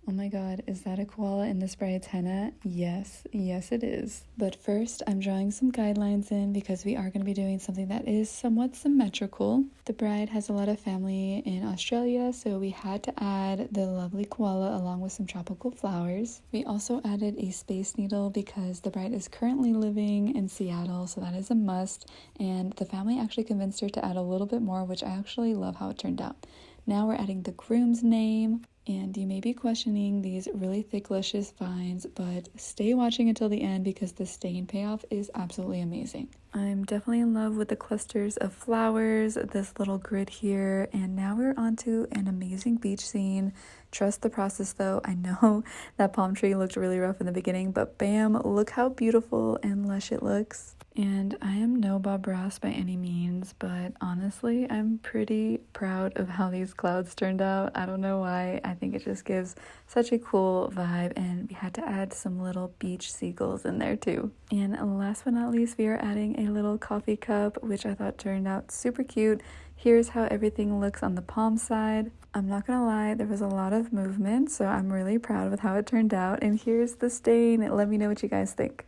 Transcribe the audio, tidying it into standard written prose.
Oh my god, is that a koala in this bride's henna? Yes, yes it is. But first, I'm drawing some guidelines in because we are going to be doing something that is somewhat symmetrical. The bride has a lot of family in Australia, so we had to add the lovely koala along with some tropical flowers. We also added a space needle because the bride is currently living in Seattle, so that is a must. And the family actually convinced her to add a little bit more, which I actually love how it turned out. Now we're adding the groom's name. And you may be questioning these really thick, luscious vines, but stay watching until the end because the stain payoff is absolutely amazing. I'm definitely in love with the clusters of flowers, this little grid here, and now we're on to an amazing beach scene. Trust the process though. I know that palm tree looked really rough in the beginning, but bam, look how beautiful and lush it looks. And I am no Bob Ross by any means, but honestly, I'm pretty proud of how these clouds turned out. I don't know why. I think it just gives such a cool vibe, and we had to add some little beach seagulls in there too. And last but not least, we are adding a little coffee cup, which I thought turned out super cute. Here's how everything looks on the palm side. I'm not gonna lie, there was a lot of movement, so I'm really proud with how it turned out. And here's the stain. Let me know what you guys think.